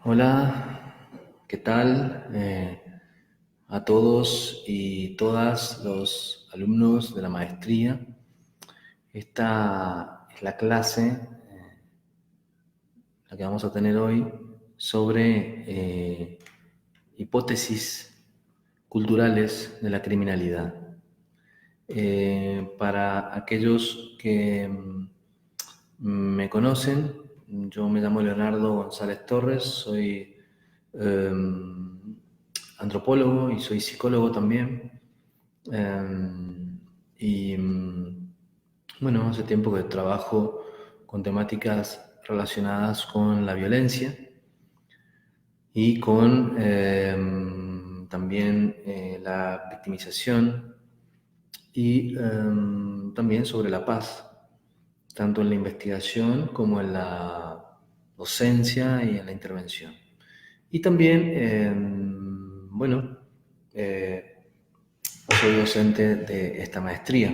Hola, ¿qué tal? A todos y todas los alumnos de la maestría. Esta es la clase, la que vamos a tener hoy, sobre hipótesis culturales de la criminalidad. Para aquellos que me conocen, yo me llamo Leonardo González Torres, soy antropólogo y soy psicólogo también. Y bueno, hace tiempo que trabajo con temáticas relacionadas con la violencia y con también la victimización y también sobre la paz, tanto en la investigación como en la docencia y en la intervención. Y también, bueno, soy docente de esta maestría.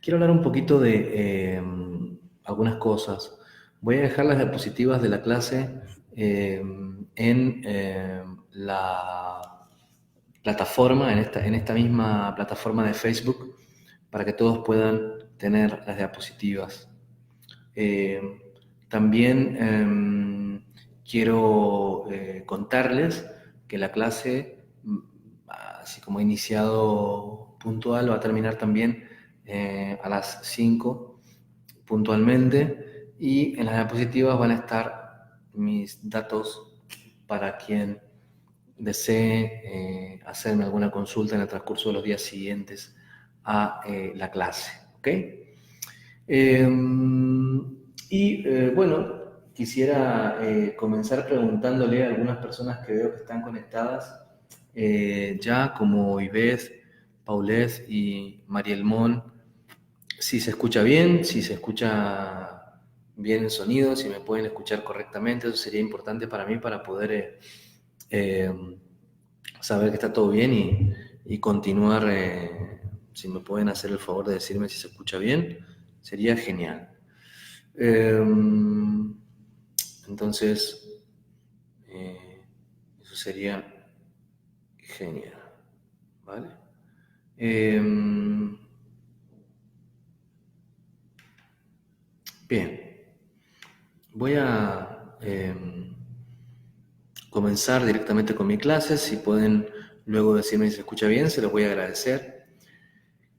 Quiero hablar un poquito de algunas cosas. Voy a dejar las diapositivas de la clase en la plataforma, en esta misma plataforma de Facebook, para que todos puedan tener las diapositivas. También quiero contarles que la clase, así como ha iniciado puntual, va a terminar también a las 5 puntualmente, y en las diapositivas van a estar mis datos para quien desee hacerme alguna consulta en el transcurso de los días siguientes a la clase. ¿Ok? Bueno, quisiera comenzar preguntándole a algunas personas que veo que están conectadas, ya como Ivette, Paulette y Marielmón, si se escucha bien, si se escucha bien el sonido, si me pueden escuchar correctamente. Eso sería importante para mí para poder eh, saber que está todo bien y continuar. Si me pueden hacer el favor de decirme si se escucha bien, sería genial. Entonces, eso sería genial, ¿vale? Bien, voy a comenzar directamente con mi clase. Si pueden luego decirme si se escucha bien, se los voy a agradecer.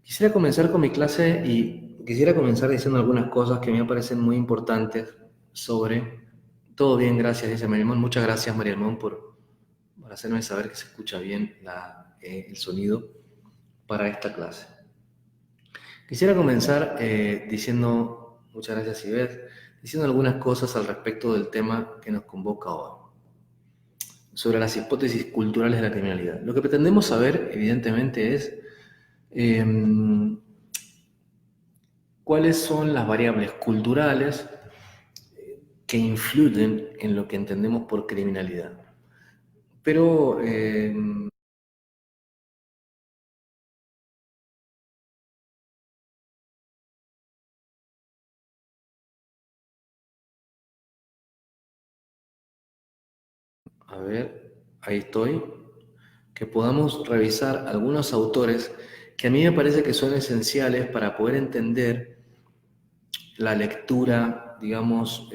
Quisiera comenzar con mi clase y quisiera comenzar diciendo algunas cosas que me parecen muy importantes sobre... Todo bien, gracias, dice Marielmón. Muchas gracias, Marielmón, por hacerme saber que se escucha bien el sonido para esta clase. Quisiera comenzar diciendo, muchas gracias, Ivette, diciendo algunas cosas al respecto del tema que nos convoca hoy, sobre las hipótesis culturales de la criminalidad. Lo que pretendemos saber, evidentemente, es cuáles son las variables culturales que influyen en lo que entendemos por criminalidad. Pero a ver, ahí estoy, que podamos revisar algunos autores que a mí me parece que son esenciales para poder entender la lectura, digamos,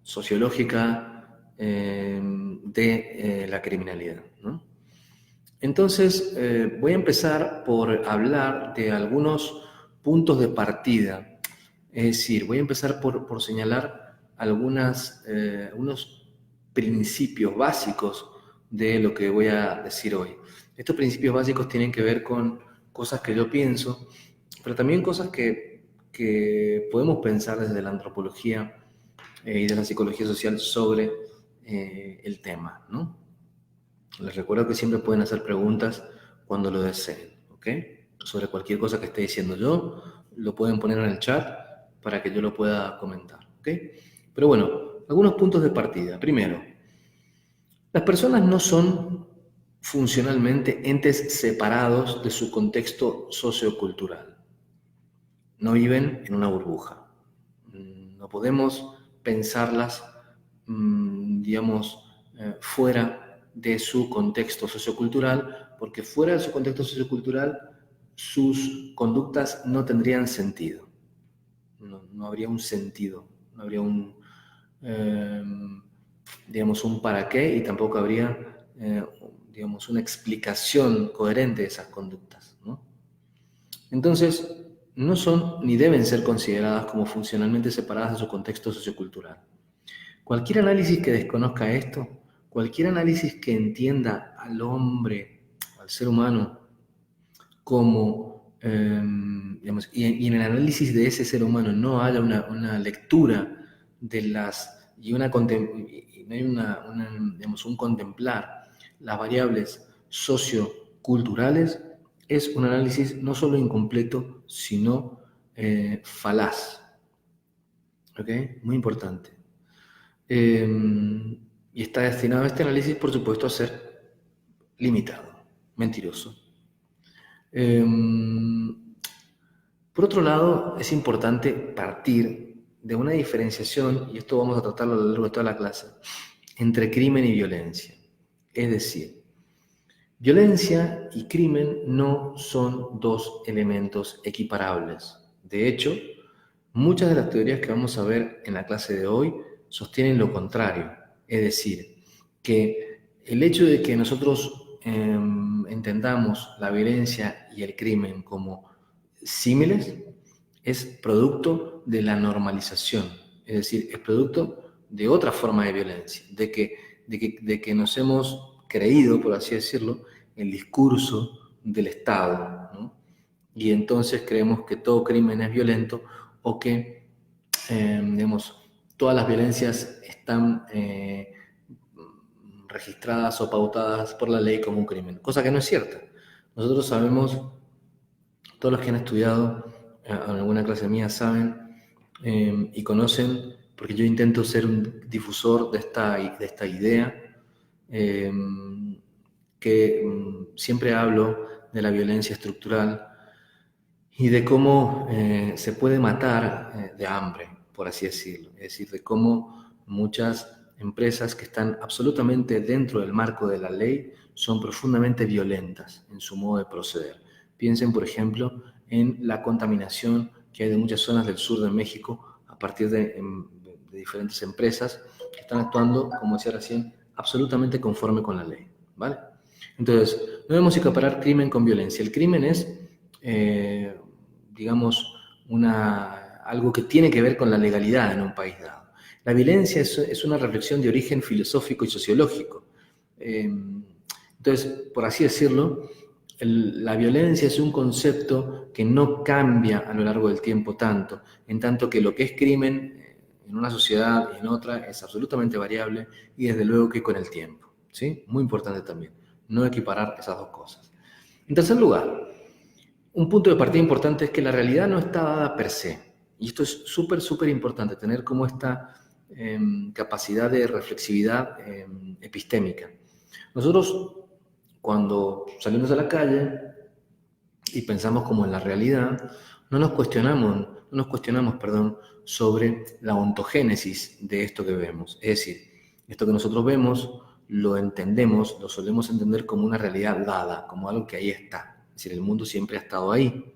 sociológica de la criminalidad, ¿no? Entonces, voy a empezar por hablar de algunos puntos de partida. Es decir, voy a empezar por señalar algunos principios básicos de lo que voy a decir hoy. Estos principios básicos tienen que ver con cosas que yo pienso, pero también cosas que podemos pensar desde la antropología y de la psicología social sobre el tema, ¿no? Les recuerdo que siempre pueden hacer preguntas cuando lo deseen, ¿ok? Sobre cualquier cosa que esté diciendo yo, lo pueden poner en el chat para que yo lo pueda comentar, ¿ok? Pero bueno, algunos puntos de partida. Primero, las personas no son funcionalmente entes separados de su contexto sociocultural. No viven en una burbuja. No podemos pensarlas, digamos, fuera de su contexto sociocultural, porque fuera de su contexto sociocultural sus conductas no tendrían sentido. No habría un sentido, no habría digamos, un para qué, y tampoco habría, digamos, una explicación coherente de esas conductas, ¿no? Entonces, no son ni deben ser consideradas como funcionalmente separadas de su contexto sociocultural. Cualquier análisis que desconozca esto, cualquier análisis que entienda al hombre, al ser humano, como, digamos, y en el análisis de ese ser humano no haya una lectura de las, y no hay digamos, un contemplar las variables socioculturales, es un análisis no solo incompleto, sino falaz. ¿Ok? Muy importante. Y está destinado este análisis, por supuesto, a ser limitado, mentiroso. Por otro lado, es importante partir de una diferenciación, y esto vamos a tratarlo a lo largo de toda la clase, entre crimen y violencia. Es decir, violencia y crimen no son dos elementos equiparables. De hecho, muchas de las teorías que vamos a ver en la clase de hoy sostienen lo contrario. Es decir, que el hecho de que nosotros entendamos la violencia y el crimen como símiles es producto de la normalización. Es decir, es producto de otra forma de violencia, de que nos hemos creído, por así decirlo, el discurso del Estado, ¿no? Y entonces creemos que todo crimen es violento o que, digamos, todas las violencias están registradas o pautadas por la ley como un crimen, cosa que no es cierta. Nosotros sabemos, todos los que han estudiado en alguna clase mía saben y conocen, porque yo intento ser un difusor de esta idea, que siempre hablo de la violencia estructural y de cómo se puede matar de hambre, por así decirlo. Es decir, de cómo muchas empresas que están absolutamente dentro del marco de la ley son profundamente violentas en su modo de proceder. Piensen, por ejemplo, en la contaminación que hay de muchas zonas del sur de México a partir de diferentes empresas que están actuando, como decía recién, absolutamente conforme con la ley, ¿vale? Entonces, no debemos equiparar crimen con violencia. El crimen es, digamos, algo que tiene que ver con la legalidad en un país dado. La violencia es una reflexión de origen filosófico y sociológico. Entonces, por así decirlo, la violencia es un concepto que no cambia a lo largo del tiempo tanto, en tanto que lo que es crimen en una sociedad y en otra es absolutamente variable y desde luego que con el tiempo, ¿sí? Muy importante también, no equiparar esas dos cosas. En tercer lugar, un punto de partida importante es que la realidad no está dada per se, y esto es súper, súper importante, tener como esta capacidad de reflexividad epistémica. Nosotros, cuando salimos a la calle y pensamos como en la realidad, no nos cuestionamos, sobre la ontogénesis de esto que vemos. Es decir, esto que nosotros vemos lo entendemos, lo solemos entender como una realidad dada, como algo que ahí está. Es decir, el mundo siempre ha estado ahí.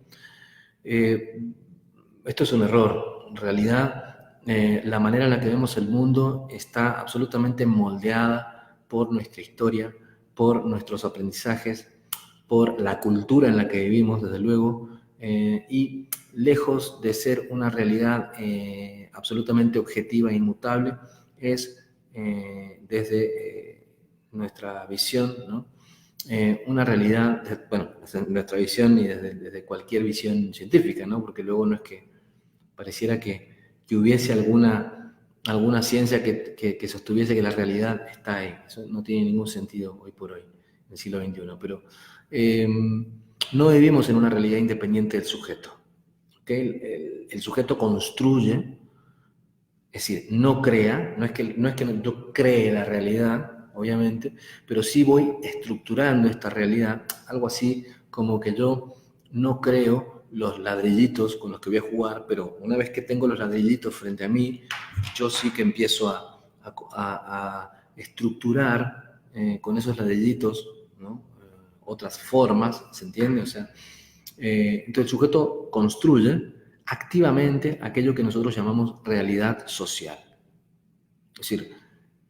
Esto es un error. En realidad, la manera en la que vemos el mundo está absolutamente moldeada por nuestra historia, por nuestros aprendizajes, por la cultura en la que vivimos, desde luego, y lejos de ser una realidad absolutamente objetiva e inmutable, es desde nuestra visión, ¿no? Una realidad, bueno, desde nuestra visión y desde cualquier visión científica, ¿no? Porque luego no es que pareciera que hubiese alguna ciencia que sostuviese que la realidad está ahí. Eso no tiene ningún sentido hoy por hoy, en el siglo XXI. Pero no vivimos en una realidad independiente del sujeto. ¿Okay? El sujeto construye, es decir, no crea, no es que yo cree la realidad, obviamente, pero sí voy estructurando esta realidad, algo así como que yo no creo los ladrillitos con los que voy a jugar, pero una vez que tengo los ladrillitos frente a mí, yo sí que empiezo a estructurar con esos ladrillitos, ¿no? Otras formas, ¿se entiende? O sea, entonces el sujeto construye activamente aquello que nosotros llamamos realidad social. Es decir,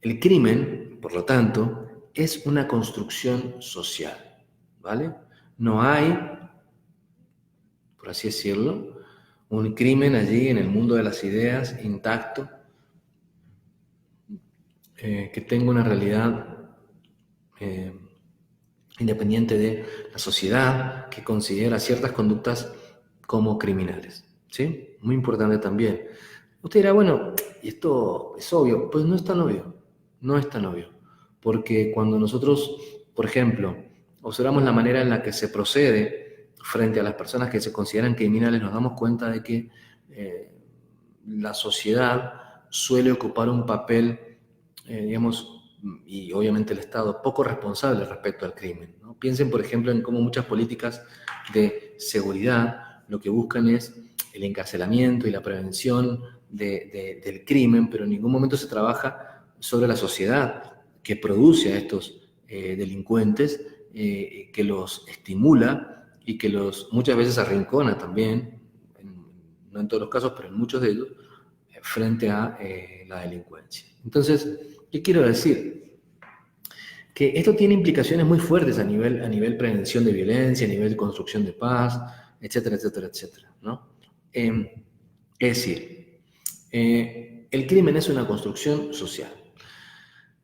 el crimen, por lo tanto, es una construcción social, ¿vale? No hay, por así decirlo, un crimen allí en el mundo de las ideas intacto que tenga una realidad independiente de la sociedad que considera ciertas conductas como criminales, ¿sí? Muy importante también. Usted dirá, bueno, y esto es obvio. Pues no es tan obvio, no es tan obvio. Porque cuando nosotros, por ejemplo, observamos la manera en la que se procede frente a las personas que se consideran criminales, nos damos cuenta de que la sociedad suele ocupar un papel, digamos, y obviamente el Estado, poco responsable respecto al crimen, ¿no? Piensen, por ejemplo, en cómo muchas políticas de seguridad lo que buscan es el encarcelamiento y la prevención del crimen, pero en ningún momento se trabaja sobre la sociedad que produce a estos delincuentes, que los estimula y que los muchas veces arrincona también, no en todos los casos, pero en muchos de ellos, frente a la delincuencia. Entonces, ¿qué quiero decir? Que esto tiene implicaciones muy fuertes a nivel prevención de violencia, a nivel construcción de paz, etcétera, etcétera, etcétera, ¿no? Es decir, el crimen es una construcción social.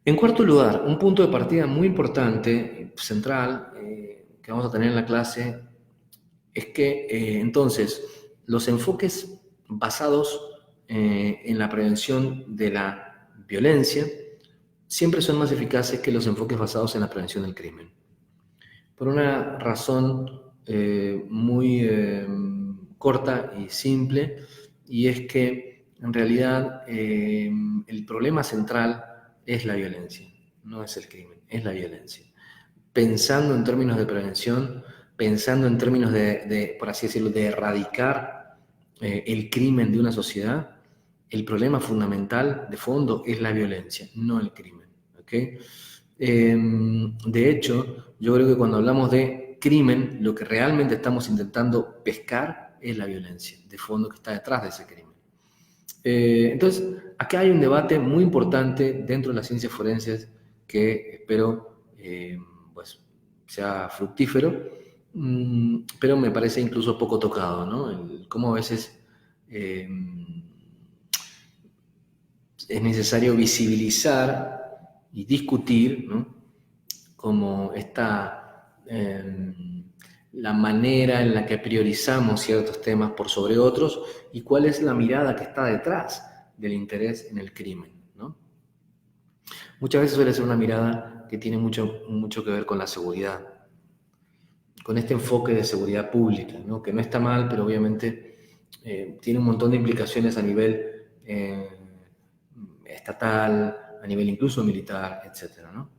En cuarto lugar, un punto de partida muy importante, central, que vamos a tener en la clase, es que entonces los enfoques basados en la prevención de la violencia siempre son más eficaces que los enfoques basados en la prevención del crimen. Por una razón muy corta y simple, y es que en realidad el problema central es la violencia, no es el crimen, es la violencia. Pensando en términos de prevención, pensando en términos por así decirlo, de erradicar el crimen de una sociedad, el problema fundamental de fondo es la violencia, no el crimen. ¿Okay? De hecho, yo creo que cuando hablamos de crimen, lo que realmente estamos intentando pescar es la violencia de fondo que está detrás de ese crimen. Entonces, acá hay un debate muy importante dentro de las ciencias forenses que espero pues, sea fructífero, pero me parece incluso poco tocado, ¿no? Cómo a veces es necesario visibilizar y discutir, ¿no? Como la manera en la que priorizamos ciertos temas por sobre otros y cuál es la mirada que está detrás del interés en el crimen, ¿no? Muchas veces suele ser una mirada que tiene mucho que ver con la seguridad, con este enfoque de seguridad pública, ¿no? Que no está mal, pero obviamente tiene un montón de implicaciones a nivel estatal, a nivel incluso militar, etcétera, ¿no?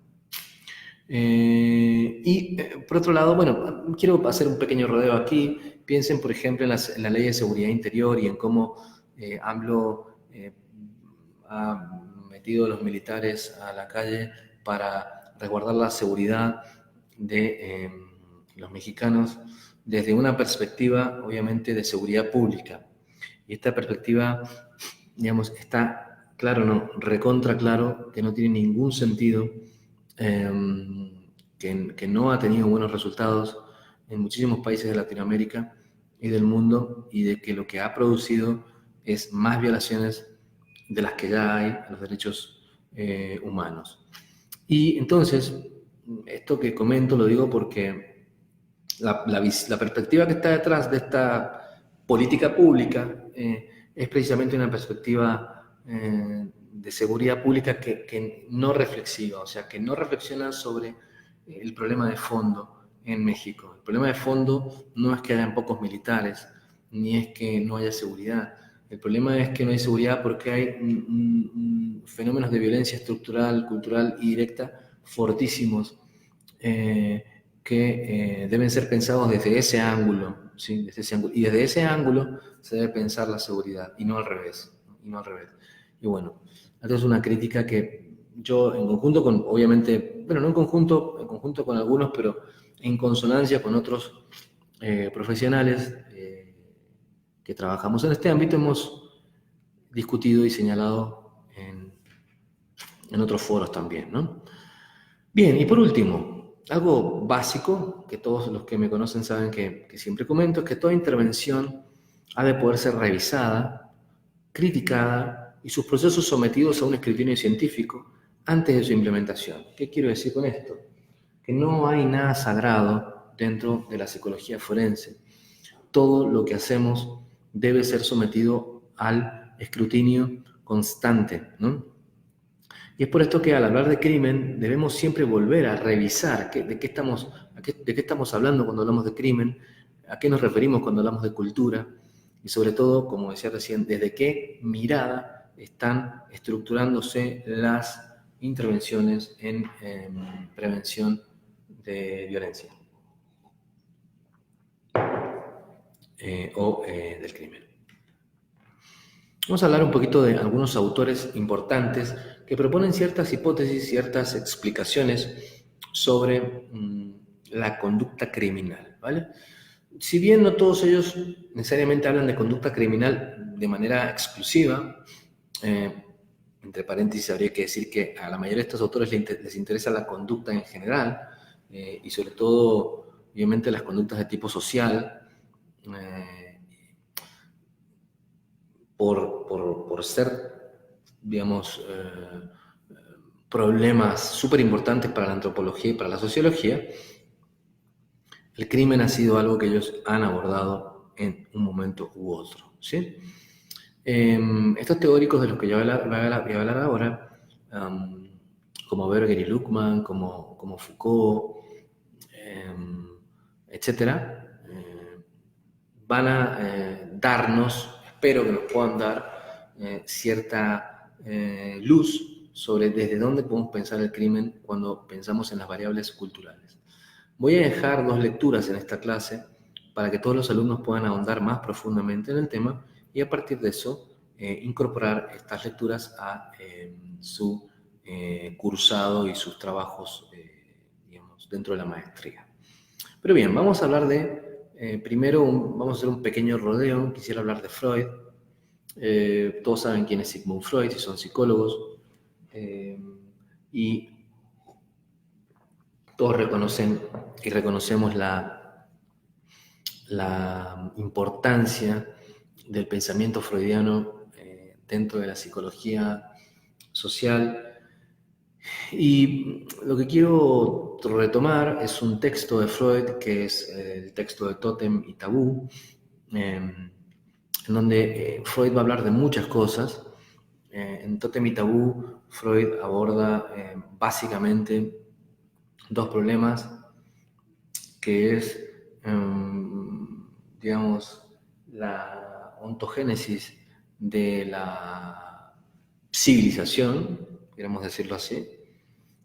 Por otro lado, bueno, quiero hacer un pequeño rodeo aquí. Piensen, por ejemplo, en la ley de seguridad interior y en cómo AMLO ha metido a los militares a la calle para resguardar la seguridad de los mexicanos desde una perspectiva, obviamente, de seguridad pública. Y esta perspectiva, digamos, está claro, no, recontra claro, que no tiene ningún sentido, que no ha tenido buenos resultados en muchísimos países de Latinoamérica y del mundo, y de que lo que ha producido es más violaciones de las que ya hay a los derechos humanos. Y entonces, esto que comento lo digo porque la perspectiva que está detrás de esta política pública es precisamente una perspectiva de seguridad pública que no reflexiva, o sea, que no reflexiona sobre el problema de fondo en México. El problema de fondo no es que hayan pocos militares, ni es que no haya seguridad. El problema es que no hay seguridad porque hay fenómenos de violencia estructural, cultural y directa fortísimos que deben ser pensados desde ese ángulo, ¿sí? Desde ese ángulo. Y desde ese ángulo se debe pensar la seguridad, y no al revés, ¿no? Y no al revés. Y bueno, esta es una crítica que yo, en conjunto con, obviamente, bueno, no en conjunto con algunos, pero en consonancia con otros profesionales que trabajamos en este ámbito, hemos discutido y señalado en otros foros también, ¿no? Bien, y por último, algo básico que todos los que me conocen saben que siempre comento, es que toda intervención ha de poder ser revisada, criticada y sus procesos sometidos a un escrutinio científico antes de su implementación. ¿Qué quiero decir con esto? Que no hay nada sagrado dentro de la psicología forense. Todo lo que hacemos debe ser sometido al escrutinio constante, ¿no? Y es por esto que al hablar de crimen debemos siempre volver a revisar de qué estamos hablando cuando hablamos de crimen, a qué nos referimos cuando hablamos de cultura y sobre todo, como decía recién, desde qué mirada están estructurándose las intervenciones en prevención de violencia o del crimen. Vamos a hablar un poquito de algunos autores importantes que proponen ciertas hipótesis, ciertas explicaciones sobre la conducta criminal, ¿vale? Si bien no todos ellos necesariamente hablan de conducta criminal de manera exclusiva, eh, entre paréntesis habría que decir que a la mayoría de estos autores les interesa la conducta en general y sobre todo, obviamente, las conductas de tipo social, por ser, digamos, problemas súper importantes para la antropología y para la sociología, el crimen ha sido algo que ellos han abordado en un momento u otro, ¿sí? Estos teóricos de los que yo voy a hablar ahora, como Berger y Luckmann, como Foucault, etcétera, van a darnos, espero que nos puedan dar cierta luz sobre desde dónde podemos pensar el crimen cuando pensamos en las variables culturales. Voy a dejar 2 lecturas en esta clase para que todos los alumnos puedan ahondar más profundamente en el tema y a partir de eso incorporar estas lecturas a su cursado y sus trabajos digamos, dentro de la maestría. Pero bien, vamos a hablar primero vamos a hacer un pequeño rodeo. Quisiera hablar de Freud. Todos saben quién es Sigmund Freud, si son psicólogos. Y todos reconocen y reconocemos la importancia del pensamiento freudiano dentro de la psicología social. Y lo que quiero retomar es un texto de Freud, que es el texto de Tótem y Tabú, en donde Freud va a hablar de muchas cosas. En Tótem y Tabú, Freud aborda básicamente 2 problemas, que es, digamos, la ontogénesis de la civilización, queremos decirlo así,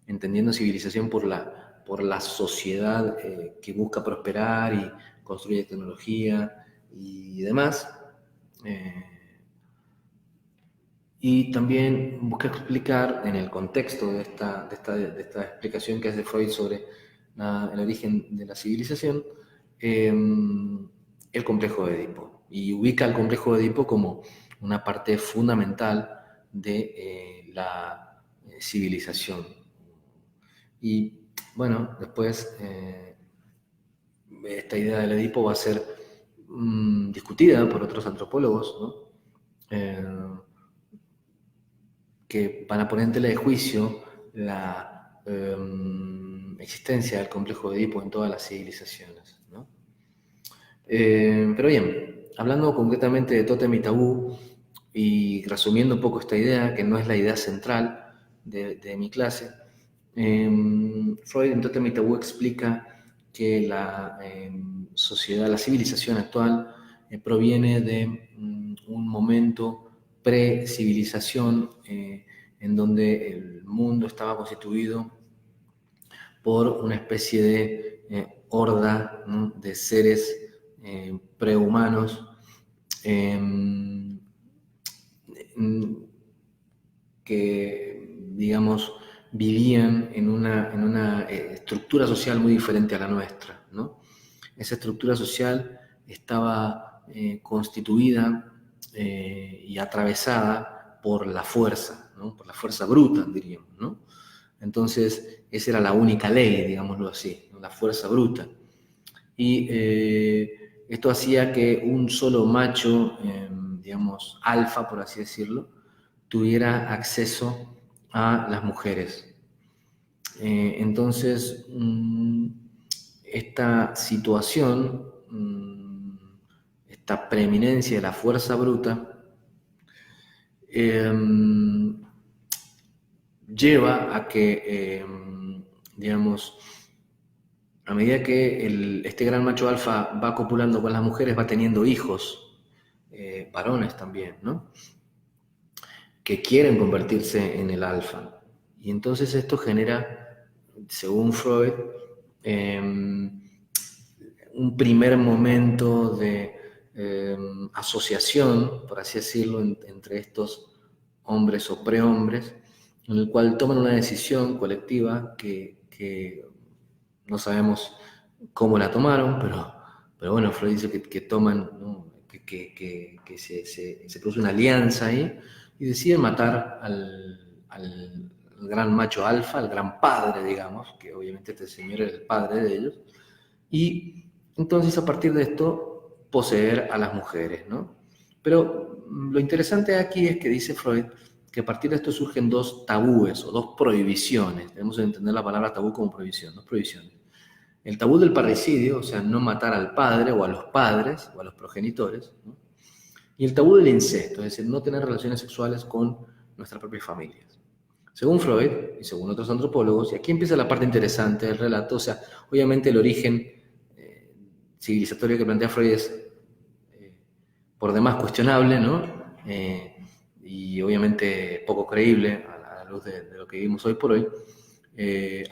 entendiendo civilización por la sociedad que busca prosperar y construye tecnología y demás. Y también busca explicar en el contexto de esta explicación que hace Freud sobre el origen de la civilización, el complejo de Edipo. Y ubica el complejo de Edipo como una parte fundamental de la civilización. Y bueno, después esta idea del Edipo va a ser discutida por otros antropólogos, ¿no? Que van a poner en tela de juicio la existencia del complejo de Edipo en todas las civilizaciones, ¿no? Pero bien, hablando concretamente de Tótem y Tabú y resumiendo un poco esta idea, que no es la idea central de mi clase, Freud en Tótem y Tabú explica que la sociedad, la civilización actual proviene de un momento pre-civilización en donde el mundo estaba constituido por una especie de horda, ¿no?, de seres prehumanos que, digamos, vivían en una estructura social muy diferente a la nuestra, ¿no? Esa estructura social estaba constituida y atravesada por la fuerza, ¿no? Por la fuerza bruta, diríamos, ¿no? Entonces, esa era la única ley, digámoslo así, ¿no? La fuerza bruta. Y esto hacía que un solo macho, digamos, alfa, por así decirlo, tuviera acceso a las mujeres. Entonces, esta situación, esta preeminencia de la fuerza bruta, lleva a que, digamos, a medida que este gran macho alfa va copulando con las mujeres, va teniendo hijos, varones también, ¿no? Que quieren convertirse en el alfa. Y entonces esto genera, según Freud, un primer momento de asociación, por así decirlo, entre estos hombres o prehombres, en el cual toman una decisión colectiva que no sabemos cómo la tomaron, pero bueno, Freud dice que toman, ¿no? que se produce una alianza ahí y deciden matar al gran macho alfa, al gran padre, digamos, que obviamente este señor era el padre de ellos, y entonces a partir de esto poseer a las mujeres, ¿no? Pero lo interesante aquí es que dice Freud que a partir de esto surgen dos tabúes o dos prohibiciones. Debemos entender la palabra tabú como prohibición, dos prohibiciones. El tabú del parricidio, o sea, no matar al padre o a los padres o a los progenitores, ¿no? Y el tabú del incesto, es decir, no tener relaciones sexuales con nuestras propias familias. Según Freud y según otros antropólogos, y aquí empieza la parte interesante del relato, o sea, obviamente el origen civilizatorio que plantea Freud es por demás cuestionable, ¿no? Y obviamente poco creíble a la luz de lo que vivimos hoy por hoy.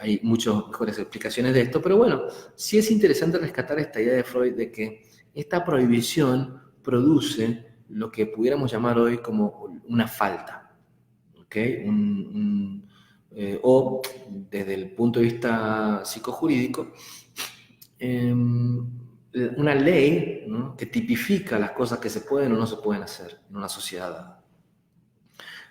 Hay muchas mejores explicaciones de esto, pero bueno, sí es interesante rescatar esta idea de Freud de que esta prohibición produce lo que pudiéramos llamar hoy como una falta, ¿ok? O desde el punto de vista psicojurídico, una ley, ¿no? Que tipifica las cosas que se pueden o no se pueden hacer en una sociedad dada.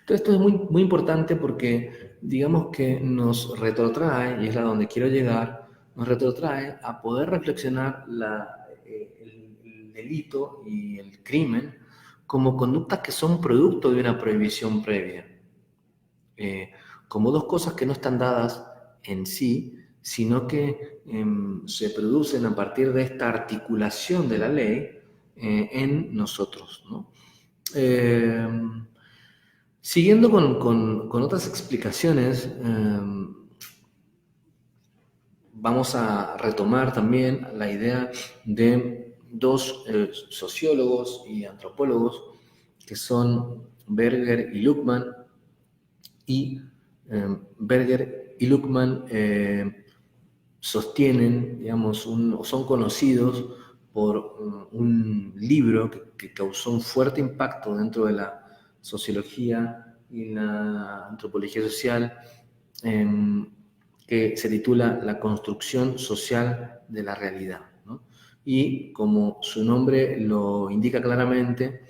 Entonces esto es muy, muy importante porque digamos que nos retrotrae, y es a donde quiero llegar, nos retrotrae a poder reflexionar el delito y el crimen como conductas que son producto de una prohibición previa, como dos cosas que no están dadas en sí, sino que se producen a partir de esta articulación de la ley en nosotros, ¿no? Siguiendo con otras explicaciones, vamos a retomar también la idea de dos sociólogos y antropólogos que son Berger y Luckmann, y Berger y Luckmann sostienen, digamos, o son conocidos por un libro que causó un fuerte impacto dentro de la sociología y la antropología social, que se titula La construcción social de la realidad, ¿no? Y como su nombre lo indica claramente,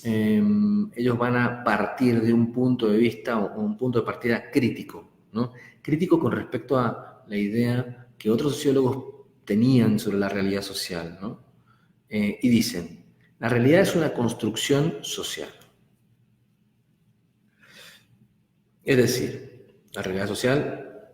ellos van a partir de un punto de vista o un punto de partida crítico, ¿no? Crítico con respecto a la idea que otros sociólogos tenían sobre la realidad social, ¿no? Y dicen, la realidad es una construcción social. Es decir, la realidad social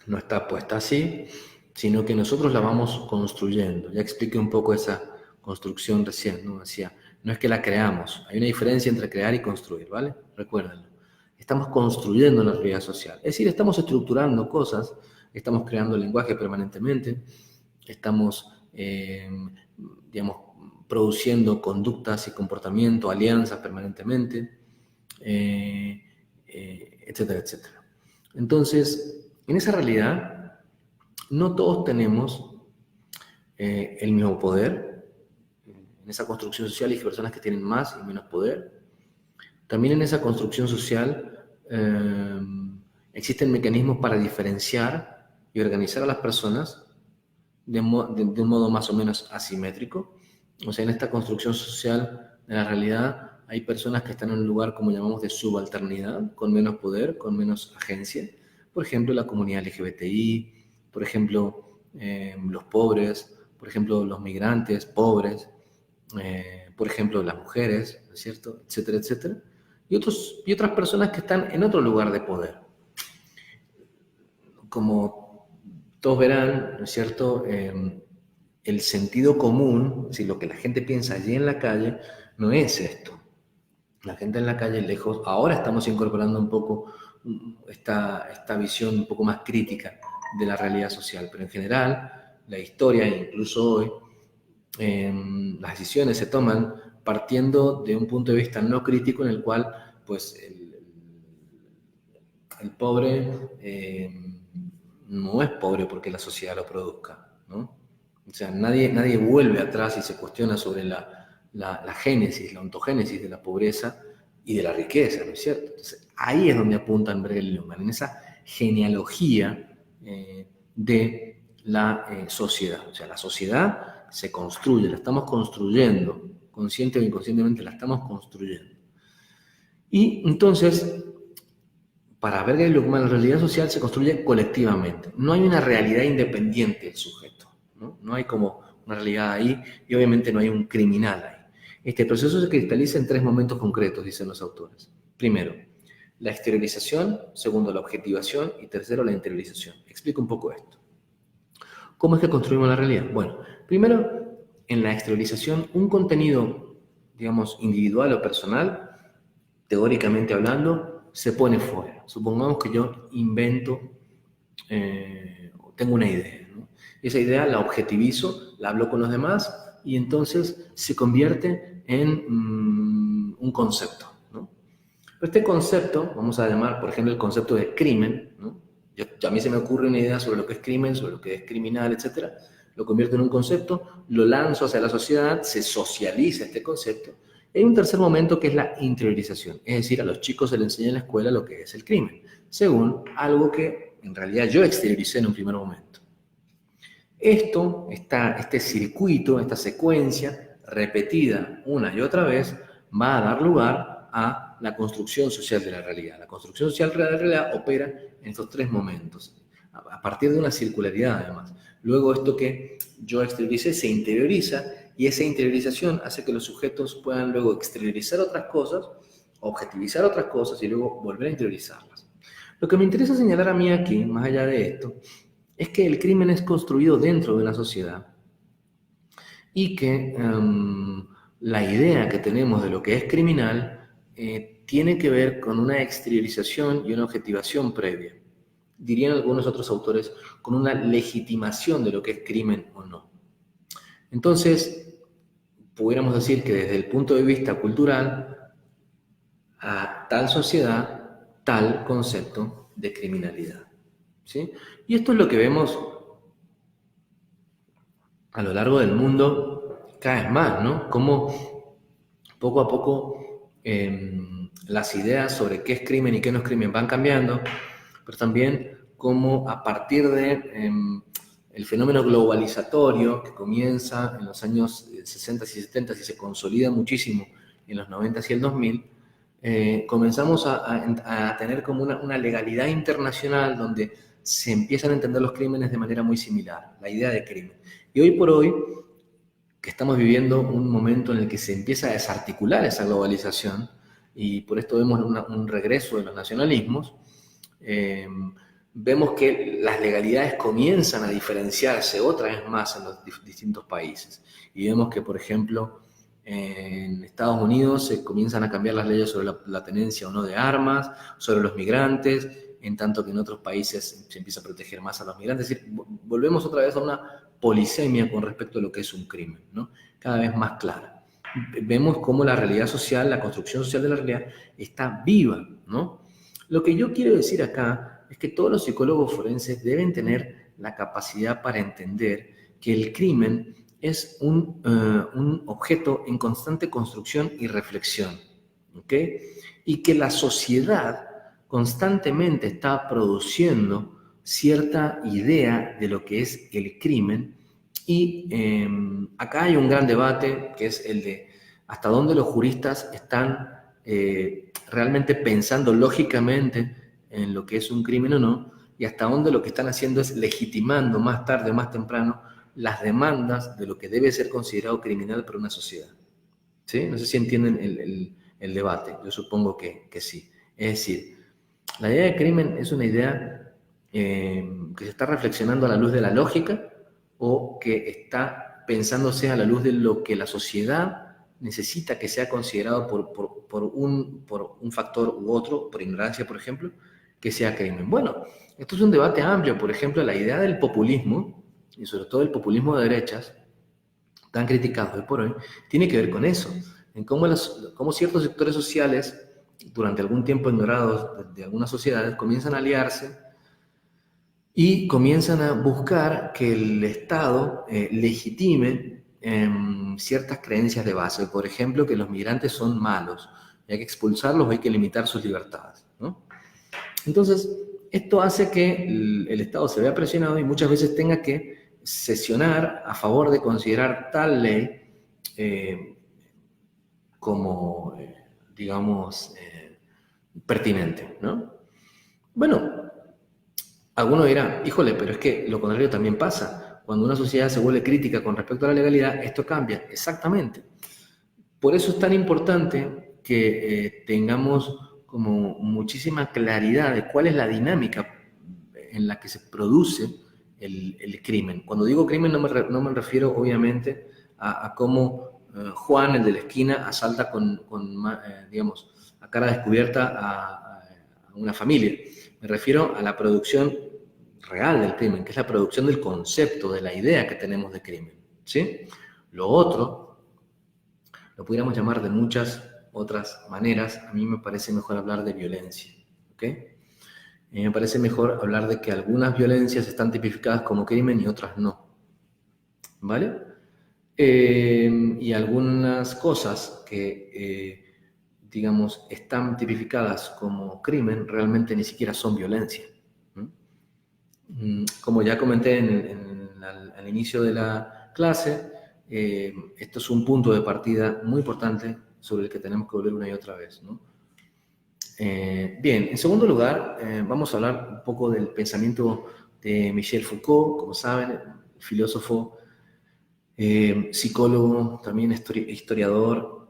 no está puesta así, sino que nosotros la vamos construyendo. Ya expliqué un poco esa construcción recién, ¿no? Decía, no es que la creamos, hay una diferencia entre crear y construir, ¿vale? Recuérdenlo. Estamos construyendo la realidad social. Es decir, estamos estructurando cosas, estamos creando lenguaje permanentemente, estamos, digamos, produciendo conductas y comportamiento, alianzas permanentemente, etcétera, etcétera. Entonces, en esa realidad, no todos tenemos el mismo poder, En esa construcción social hay personas que tienen más y menos poder. También en esa construcción social existen mecanismos para diferenciar y organizar a las personas de un modo más o menos asimétrico. O sea, en esta construcción social de la realidad hay personas que están en un lugar, como llamamos, de subalternidad, con menos poder, con menos agencia. Por ejemplo, la comunidad LGBTI, por ejemplo, los pobres, por ejemplo, los migrantes pobres, por ejemplo, las mujeres, ¿no es cierto?, etcétera, etcétera. Y otras personas que están en otro lugar de poder. Como todos verán, ¿no es cierto?, el sentido común, es decir, lo que la gente piensa allí en la calle, no es esto. La gente en la calle, lejos, ahora estamos incorporando un poco esta visión un poco más crítica de la realidad social, pero en general, la historia, incluso hoy, las decisiones se toman partiendo de un punto de vista no crítico en el cual, pues, el pobre no es pobre porque la sociedad lo produzca, ¿no? O sea, nadie vuelve atrás y se cuestiona sobre la génesis, la ontogénesis de la pobreza y de la riqueza, ¿no es cierto? Entonces, ahí es donde apuntan Berger y Luhmann, en esa genealogía de la sociedad. O sea, la sociedad se construye, la estamos construyendo, consciente o inconscientemente la estamos construyendo. Y entonces, para Berger y Luhmann, la realidad social se construye colectivamente. No hay una realidad independiente del sujeto, ¿no? No hay como una realidad ahí y obviamente no hay un criminal ahí. Este proceso se cristaliza en 3 momentos concretos, dicen los autores. Primero, la exteriorización. Segundo, la objetivación. Y tercero, la interiorización. Explico un poco esto. ¿Cómo es que construimos la realidad? Bueno, primero, en la exteriorización, un contenido, digamos, individual o personal, teóricamente hablando, se pone fuera. Supongamos que yo invento, tengo una idea, ¿no? Esa idea la objetivizo, la hablo con los demás y entonces se convierte en un concepto, ¿no? Pero este concepto, vamos a llamar, por ejemplo, el concepto de crimen, ¿no? A mí se me ocurre una idea sobre lo que es crimen, sobre lo que es criminal, etc. Lo convierto en un concepto, lo lanzo hacia la sociedad, se socializa este concepto. Hay un tercer momento que es la interiorización, es decir, a los chicos se les enseña en la escuela lo que es el crimen, según algo que en realidad yo exterioricé en un primer momento. Este circuito, esta secuencia repetida una y otra vez, va a dar lugar a la construcción social de la realidad. La construcción social de la realidad opera en estos 3 momentos, a partir de una circularidad además. Luego esto que yo exterioricé se interioriza y esa interiorización hace que los sujetos puedan luego exteriorizar otras cosas, objetivizar otras cosas y luego volver a interiorizarlas. Lo que me interesa señalar a mí aquí, más allá de esto, es que el crimen es construido dentro de la sociedad y que la idea que tenemos de lo que es criminal tiene que ver con una exteriorización y una objetivación previa. Dirían algunos otros autores, con una legitimación de lo que es crimen o no. Entonces, pudiéramos decir que desde el punto de vista cultural, a tal sociedad, tal concepto de criminalidad, ¿sí? Y esto es lo que vemos a lo largo del mundo cada vez más, ¿no? Cómo poco a poco las ideas sobre qué es crimen y qué no es crimen van cambiando, pero también cómo a partir de el fenómeno globalizatorio que comienza en los años 60 y 70 y se consolida muchísimo en los 90 y el 2000, comenzamos a tener como una legalidad internacional donde se empiezan a entender los crímenes de manera muy similar, la idea de crimen. Y hoy por hoy, que estamos viviendo un momento en el que se empieza a desarticular esa globalización, y por esto vemos un regreso de los nacionalismos, vemos que las legalidades comienzan a diferenciarse otra vez más en los distintos países. Y vemos que, por ejemplo, en Estados Unidos se comienzan a cambiar las leyes sobre la tenencia o no de armas, sobre los migrantes, en tanto que en otros países se empieza a proteger más a los migrantes. Es decir, volvemos otra vez a una polisemia con respecto a lo que es un crimen, ¿no? Cada vez más clara. Vemos cómo la realidad social, la construcción social de la realidad está viva, ¿no? Lo que yo quiero decir acá es que todos los psicólogos forenses deben tener la capacidad para entender que el crimen es un objeto en constante construcción y reflexión, ¿ok? Y que la sociedad constantemente está produciendo cierta idea de lo que es el crimen. Y acá hay un gran debate, que es el de hasta dónde los juristas están realmente pensando lógicamente en lo que es un crimen o no, y hasta dónde lo que están haciendo es legitimando más tarde o más temprano las demandas de lo que debe ser considerado criminal para una sociedad. ¿Sí? No sé si entienden el debate, yo supongo que sí. Es decir, la idea de crimen es una idea que se está reflexionando a la luz de la lógica o que está pensándose a la luz de lo que la sociedad necesita que sea considerado por un factor u otro, por ignorancia, por ejemplo, que sea crimen. Bueno, esto es un debate amplio. Por ejemplo, la idea del populismo, y sobre todo el populismo de derechas, tan criticados hoy por hoy, tiene que ver con eso, en cómo ciertos sectores sociales, durante algún tiempo ignorados de algunas sociedades, comienzan a aliarse y comienzan a buscar que el Estado legitime ciertas creencias de base. Por ejemplo, que los migrantes son malos, y hay que expulsarlos, hay que limitar sus libertades, ¿no? Entonces, esto hace que el Estado se vea presionado y muchas veces tenga que sesionar a favor de considerar tal ley eh, como, digamos, pertinente, ¿no? Bueno, alguno dirá, híjole, pero es que lo contrario también pasa. Cuando una sociedad se vuelve crítica con respecto a la legalidad, esto cambia. Exactamente. Por eso es tan importante que tengamos como muchísima claridad de cuál es la dinámica en la que se produce el crimen. Cuando digo crimen no me refiero obviamente a cómo Juan, el de la esquina, asalta digamos, a cara descubierta a una familia. Me refiero a la producción real del crimen, que es la producción del concepto, de la idea que tenemos de crimen, ¿sí? Lo otro lo pudiéramos llamar de muchas otras maneras. A mí me parece mejor hablar de violencia, ¿ok? A mí me parece mejor hablar de que algunas violencias están tipificadas como crimen y otras no, ¿vale? Y algunas cosas que, digamos, están tipificadas como crimen realmente ni siquiera son violencia. Como ya comenté al inicio de la clase, esto es un punto de partida muy importante sobre el que tenemos que volver una y otra vez, ¿no? Bien, en segundo lugar, vamos a hablar un poco del pensamiento de Michel Foucault, como saben, filósofo, psicólogo, también historiador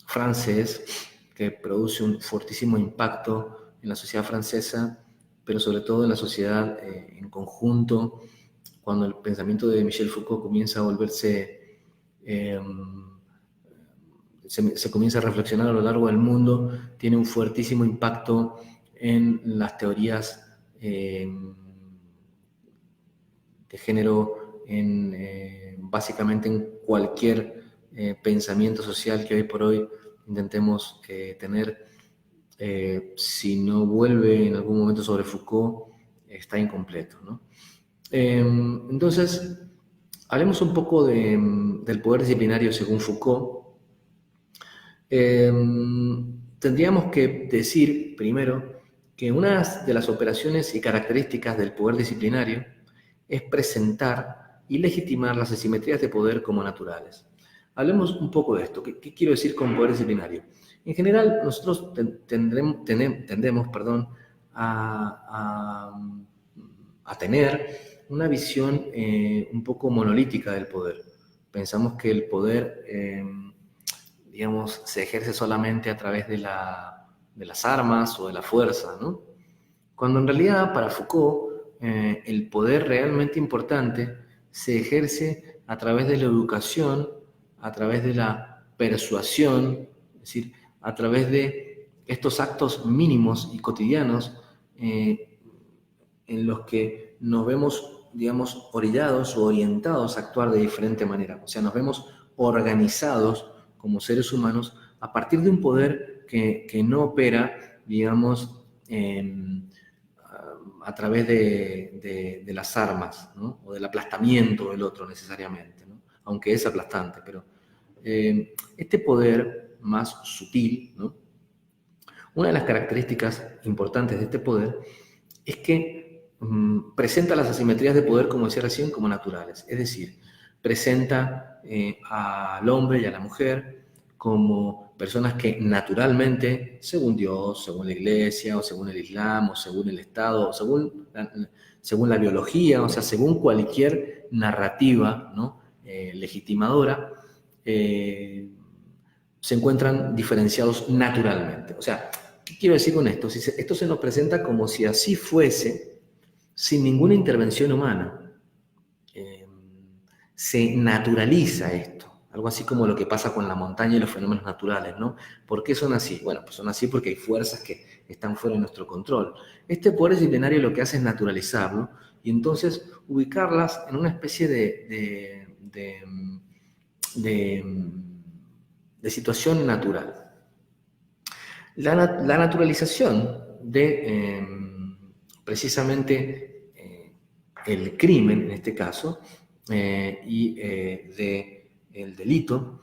francés, que produce un fortísimo impacto en la sociedad francesa, pero sobre todo en la sociedad en conjunto, cuando el pensamiento de Michel Foucault comienza a volverse, se comienza a reflexionar a lo largo del mundo, tiene un fuertísimo impacto en las teorías de género, básicamente en cualquier pensamiento social que hoy por hoy intentemos tener. Si no vuelve en algún momento sobre Foucault, está incompleto, ¿no? Entonces, hablemos un poco del poder disciplinario según Foucault. Tendríamos que decir primero que una de las operaciones y características del poder disciplinario es presentar y legitimar las asimetrías de poder como naturales. Hablemos un poco de esto. ¿Qué quiero decir con poder disciplinario? En general, nosotros tendemos a tener una visión un poco monolítica del poder. Pensamos que el poder, digamos, se ejerce solamente a través de las armas o de la fuerza, ¿no? Cuando en realidad, para Foucault, el poder realmente importante se ejerce a través de la educación, a través de la persuasión, es decir, a través de estos actos mínimos y cotidianos en los que nos vemos, digamos, orillados o orientados a actuar de diferente manera. O sea, nos vemos organizados como seres humanos a partir de un poder que no opera, digamos, a través de las armas, ¿no? O del aplastamiento del otro necesariamente, ¿no? Aunque es aplastante, pero este poder más sutil, ¿no? Una de las características importantes de este poder es que presenta las asimetrías de poder, como decía recién, como naturales. Es decir, presenta al hombre y a la mujer como personas que naturalmente, según Dios, según la Iglesia, o según el Islam, o según el Estado, o según la biología, o sea, según cualquier narrativa, ¿no? Legitimadora, se encuentran diferenciados naturalmente. O sea, ¿qué quiero decir con esto? Esto se nos presenta como si así fuese, sin ninguna intervención humana. Se naturaliza esto. Algo así como lo que pasa con la montaña y los fenómenos naturales, ¿no? ¿Por qué son así? Bueno, pues son así porque hay fuerzas que están fuera de nuestro control. Este poder disciplinario lo que hace es naturalizarlo y entonces ubicarlas en una especie de situación natural. La naturalización de precisamente el crimen, en este caso, y del delito,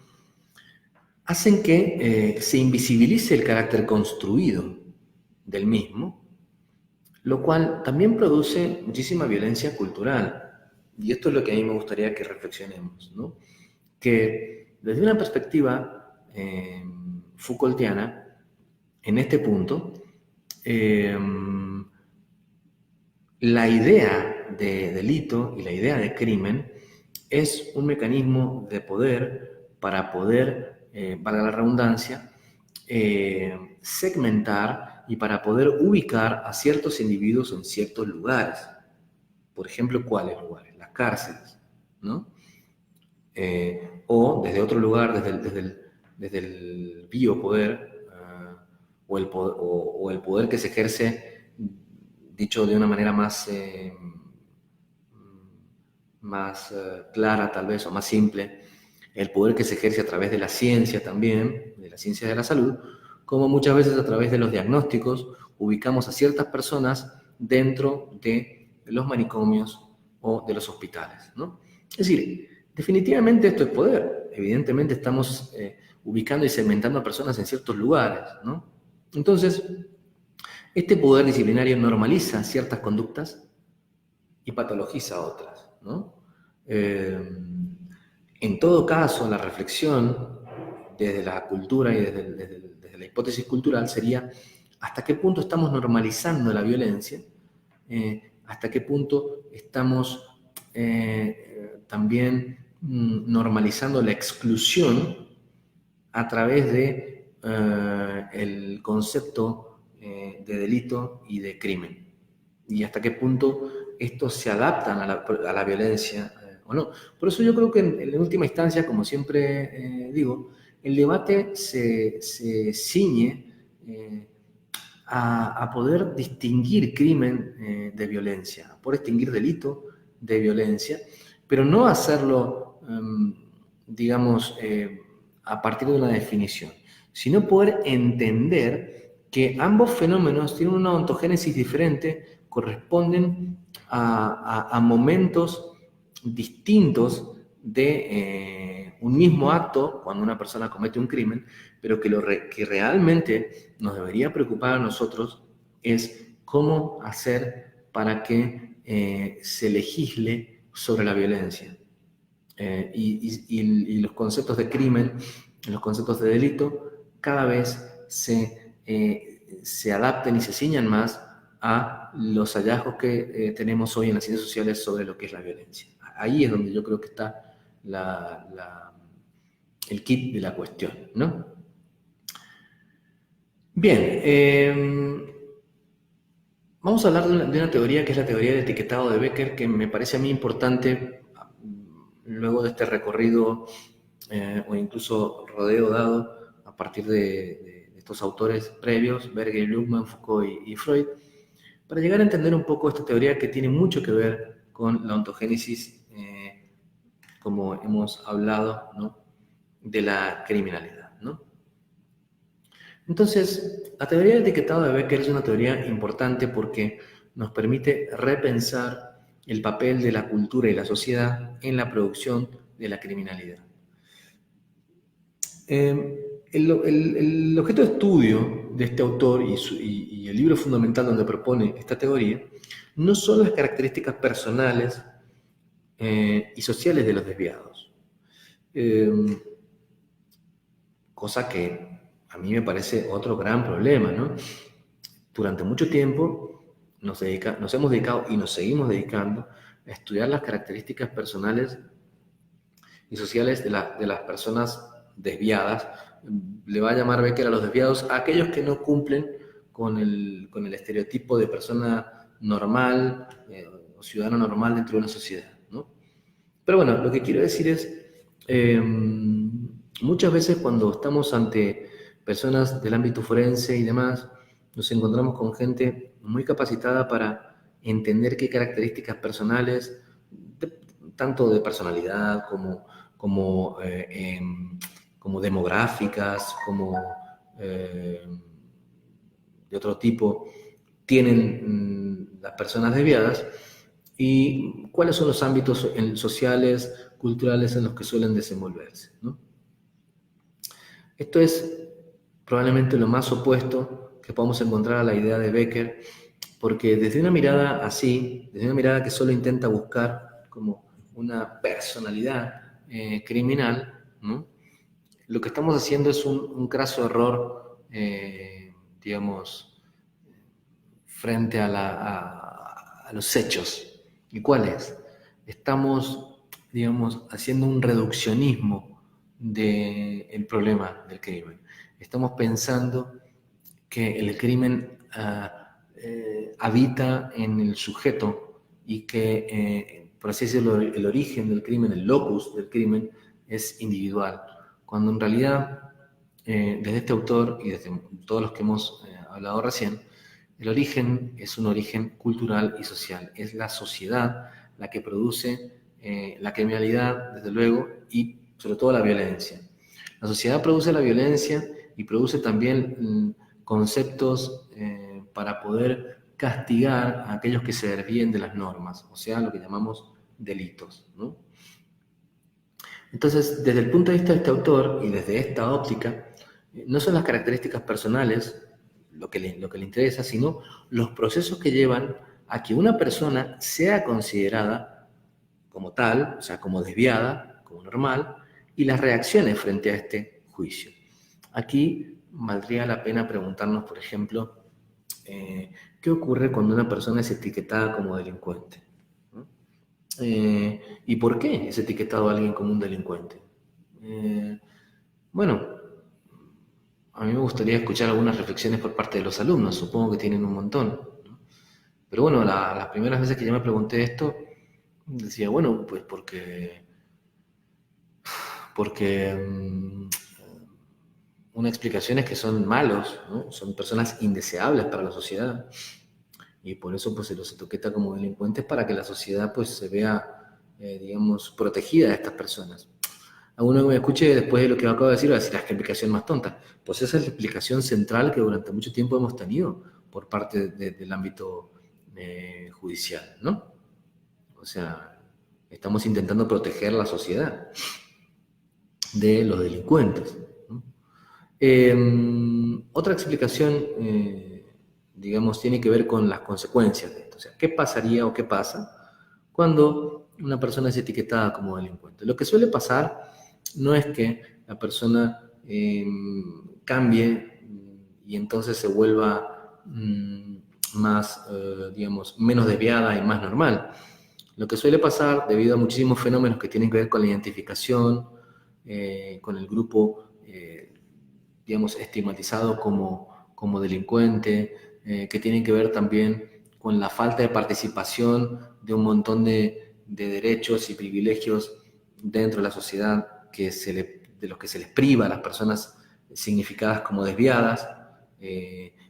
hacen que se invisibilice el carácter construido del mismo, lo cual también produce muchísima violencia cultural. Y esto es lo que a mí me gustaría que reflexionemos, ¿no? Que desde una perspectiva Foucaultiana, en este punto, la idea de delito y la idea de crimen es un mecanismo de poder para poder, valga la redundancia, segmentar y para poder ubicar a ciertos individuos en ciertos lugares. Por ejemplo, ¿cuáles lugares? Las cárceles, ¿no? O desde otro lugar, desde el biopoder, o el poder que se ejerce, dicho de una manera más clara tal vez, o más simple, el poder que se ejerce a través de la ciencia también, de la ciencia de la salud, como muchas veces a través de los diagnósticos ubicamos a ciertas personas dentro de los manicomios o de los hospitales, ¿no? Es decir, definitivamente esto es poder. Evidentemente estamos ubicando y segmentando a personas en ciertos lugares, ¿no? Entonces, este poder disciplinario normaliza ciertas conductas y patologiza otras, ¿no? En todo caso, la reflexión desde la cultura y desde la hipótesis cultural sería hasta qué punto estamos normalizando la violencia, hasta qué punto estamos también normalizando la exclusión a través de el concepto de delito y de crimen. Y hasta qué punto estos se adaptan a la violencia o no. Por eso yo creo que en última instancia, como siempre digo, el debate se ciñe a poder distinguir crimen de violencia, a poder distinguir delito de violencia, pero no hacerlo, digamos, a partir de una definición, sino poder entender que ambos fenómenos tienen una ontogénesis diferente, corresponden a momentos distintos de un mismo acto, cuando una persona comete un crimen, pero que realmente nos debería preocupar a nosotros es cómo hacer para que se legisle sobre la violencia. Y los conceptos de crimen, los conceptos de delito, cada vez se adapten y se ciñan más a los hallazgos que tenemos hoy en las ciencias sociales sobre lo que es la violencia. Ahí es donde yo creo que está el kit de la cuestión, ¿no? Bien, vamos a hablar de una teoría que es la teoría del etiquetado de Becker, que me parece a mí importante luego de este recorrido o incluso rodeo dado a partir de estos autores previos, Berger, Luhmann, Foucault y Freud, para llegar a entender un poco esta teoría que tiene mucho que ver con la ontogénesis, como hemos hablado, ¿no?, de la criminalidad, ¿no? Entonces, la teoría del etiquetado de Becker es una teoría importante porque nos permite repensar el papel de la cultura y la sociedad en la producción de la criminalidad. El objeto de estudio de este autor y el libro fundamental donde propone esta teoría no son las características personales y sociales de los desviados, cosa que a mí me parece otro gran problema, ¿no? Durante mucho tiempo nos hemos dedicado y nos seguimos dedicando a estudiar las características personales y sociales de las personas desviadas. Le va a llamar Becker a los desviados a aquellos que no cumplen con el estereotipo de persona normal o ciudadano normal dentro de una sociedad, ¿no? Pero bueno, lo que quiero decir es, muchas veces cuando estamos ante personas del ámbito forense y demás, nos encontramos con gente muy capacitada para entender qué características personales, tanto de personalidad como demográficas, como de otro tipo, tienen las personas desviadas y cuáles son los ámbitos sociales, culturales en los que suelen desenvolverse, ¿no? Esto es probablemente lo más opuesto que podemos encontrar a la idea de Becker, porque desde una mirada así, desde una mirada que solo intenta buscar como una personalidad criminal, ¿no? Lo que estamos haciendo es un craso error, digamos, frente a los hechos. ¿Y cuál es? Estamos, digamos, haciendo un reduccionismo del problema del crimen. Estamos pensando que el crimen habita en el sujeto y que, por así decirlo, el origen del crimen, el locus del crimen, es individual. Cuando en realidad, desde este autor y desde todos los que hemos hablado recién, el origen es un origen cultural y social. Es la sociedad la que produce la criminalidad, desde luego, y sobre todo la violencia. La sociedad produce la violencia y produce también conceptos para poder castigar a aquellos que se desvíen de las normas, o sea, lo que llamamos delitos, ¿no? Entonces, desde el punto de vista de este autor y desde esta óptica, no son las características personales lo que le interesa, sino los procesos que llevan a que una persona sea considerada como tal, o sea, como desviada, como normal, y las reacciones frente a este juicio. Aquí valdría la pena preguntarnos, por ejemplo, ¿qué ocurre cuando una persona es etiquetada como delincuente? ¿Y por qué es etiquetado a alguien como un delincuente? Bueno, a mí me gustaría escuchar algunas reflexiones por parte de los alumnos, supongo que tienen un montón, ¿no? Pero bueno, las primeras veces que yo me pregunté esto, decía, bueno, pues porque una explicación es que son malos, ¿no? Son personas indeseables para la sociedad y por eso pues se los etiqueta como delincuentes para que la sociedad pues se vea, digamos, protegida de estas personas. Alguno que me escuche después de lo que acabo de decir va a decir, qué explicación más tonta. Pues esa es la explicación central que durante mucho tiempo hemos tenido por parte del ámbito judicial, ¿no? O sea, estamos intentando proteger la sociedad de los delincuentes, ¿no? Otra explicación, digamos, tiene que ver con las consecuencias de esto. O sea, ¿qué pasaría o qué pasa cuando una persona es etiquetada como delincuente? Lo que suele pasar no es que la persona cambie y entonces se vuelva más, digamos, menos desviada y más normal. Lo que suele pasar, debido a muchísimos fenómenos que tienen que ver con la identificación, con el grupo, digamos, estigmatizado como delincuente, que tienen que ver también con la falta de participación de un montón de derechos y privilegios dentro de la sociedad de los que se les priva a las personas significadas como desviadas.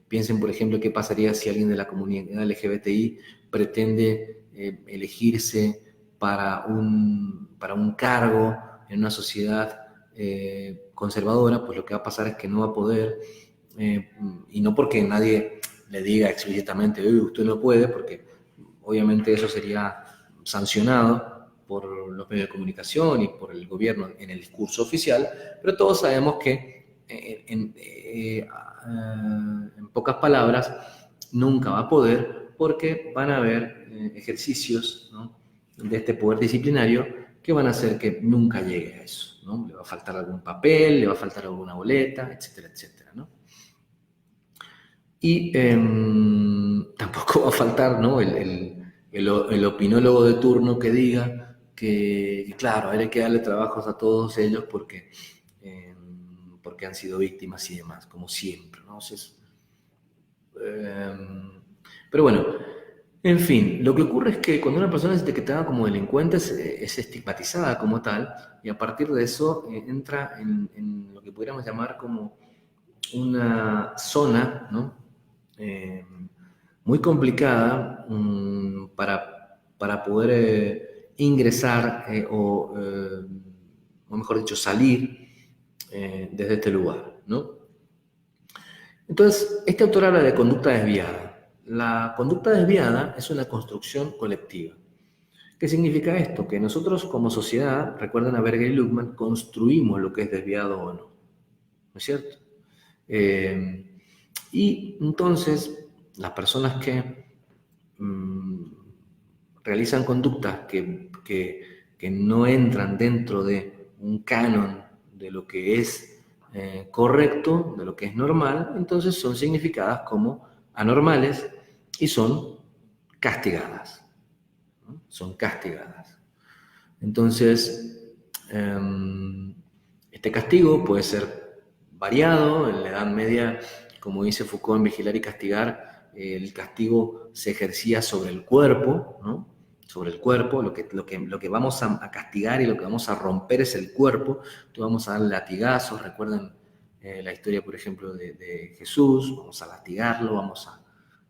Piensen, por ejemplo, qué pasaría si alguien de la comunidad LGBTI pretende elegirse para un cargo en una sociedad conservadora. Pues lo que va a pasar es que no va a poder, y no porque nadie le diga explícitamente, usted no puede, porque obviamente eso sería sancionado por los medios de comunicación y por el gobierno en el discurso oficial, pero todos sabemos que en pocas palabras nunca va a poder, porque van a haber ejercicios, ¿no?, de este poder disciplinario que van a hacer que nunca llegue a eso, ¿no? Le va a faltar algún papel, le va a faltar alguna boleta, etcétera, etcétera, ¿no? Y tampoco va a faltar, ¿no?, el opinólogo de turno que diga que, claro, hay que darle trabajos a todos ellos porque han sido víctimas y demás, como siempre, ¿no? Entonces, pero bueno, en fin, lo que ocurre es que cuando una persona es etiquetada como delincuente es estigmatizada como tal, y a partir de eso entra en lo que podríamos llamar como una zona, ¿no?, muy complicada para poder ingresar o mejor dicho, salir desde este lugar, ¿no? Entonces, este autor habla de conducta desviada. La conducta desviada es una construcción colectiva. ¿Qué significa esto? Que nosotros como sociedad, recuerden a Berger y Luhmann, construimos lo que es desviado o no. ¿No es cierto? Y entonces, las personas que realizan conductas que no entran dentro de un canon de lo que es correcto, de lo que es normal, entonces son significadas como anormales y son castigadas, ¿no? Son castigadas. Entonces, este castigo puede ser variado. En la Edad Media, como dice Foucault en Vigilar y Castigar, el castigo se ejercía sobre el cuerpo, ¿no? Sobre el cuerpo, lo que vamos a castigar y lo que vamos a romper es el cuerpo. Entonces vamos a dar latigazos. Recuerden la historia, por ejemplo, de Jesús. Vamos a lastigarlo, vamos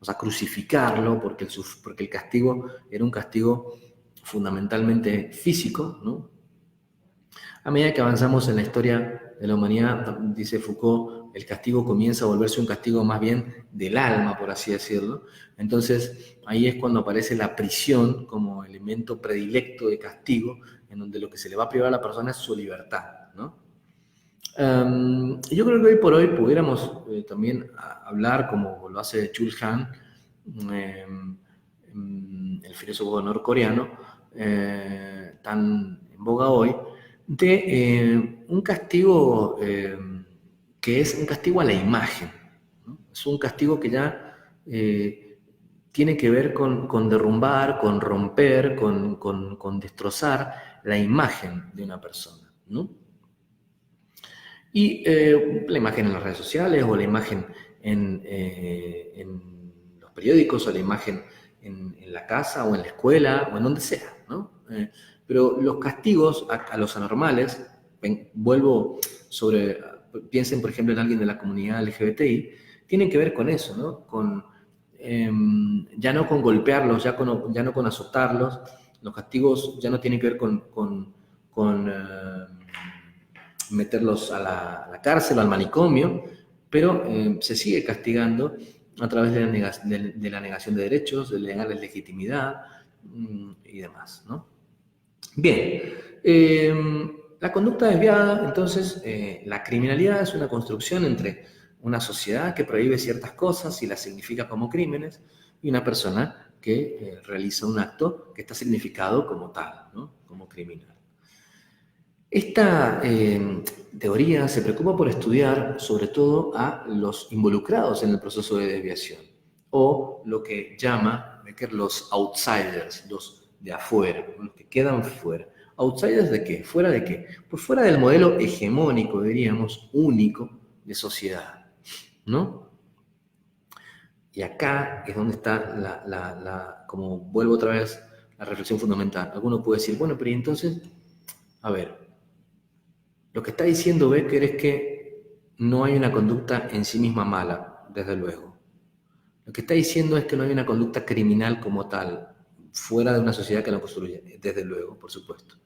a crucificarlo, porque el castigo era un castigo fundamentalmente físico, ¿no? A medida que avanzamos en la historia de la humanidad, dice Foucault, el castigo comienza a volverse un castigo más bien del alma, por así decirlo. Entonces, ahí es cuando aparece la prisión como elemento predilecto de castigo, en donde lo que se le va a privar a la persona es su libertad, ¿no? Yo creo que hoy por hoy pudiéramos también hablar, como lo hace Chul Han, el filósofo norcoreano, tan en boga hoy, de un castigo que es un castigo a la imagen, ¿no? Es un castigo que ya tiene que ver con derrumbar, con romper, con destrozar la imagen de una persona, ¿no? Y la imagen en las redes sociales, o la imagen en los periódicos, o la imagen en la casa, o en la escuela, o en donde sea, ¿no? Pero los castigos a los anormales, piensen por ejemplo en alguien de la comunidad LGBTI, tienen que ver con eso, ¿no? Ya no con golpearlos, ya no con azotarlos. Los castigos ya no tienen que ver con meterlos a la cárcel o al manicomio, pero se sigue castigando a través de la negación de derechos, de negarles legitimidad y demás, ¿no? Bien, la conducta desviada, entonces, la criminalidad es una construcción entre una sociedad que prohíbe ciertas cosas y las significa como crímenes, y una persona que realiza un acto que está significado como tal, ¿no? Como criminal. Esta teoría se preocupa por estudiar sobre todo a los involucrados en el proceso de desviación, o lo que llama Becker los outsiders, los de afuera, los que quedan fuera. ¿Outsiders de qué? ¿Fuera de qué? Pues fuera del modelo hegemónico, diríamos, único de sociedad, ¿no? Y acá es donde está como vuelvo otra vez, la reflexión fundamental. Alguno puede decir, bueno, pero ¿y entonces? A ver, lo que está diciendo Becker es que no hay una conducta en sí misma mala, desde luego. Lo que está diciendo es que no hay una conducta criminal como tal, fuera de una sociedad que la construye, desde luego, por supuesto.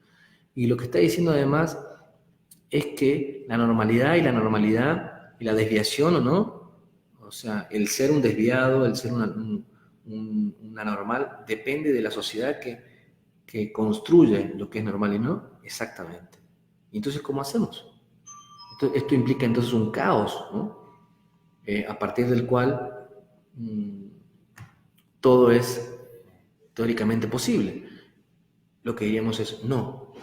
Y lo que está diciendo además es que la normalidad y la desviación o no, sea, el ser un desviado, el ser un anormal, depende de la sociedad que construye lo que es normal y no. Exactamente. Y entonces, ¿cómo hacemos? Esto implica entonces un caos, ¿no? A partir del cual todo es teóricamente posible. Lo que diríamos es no,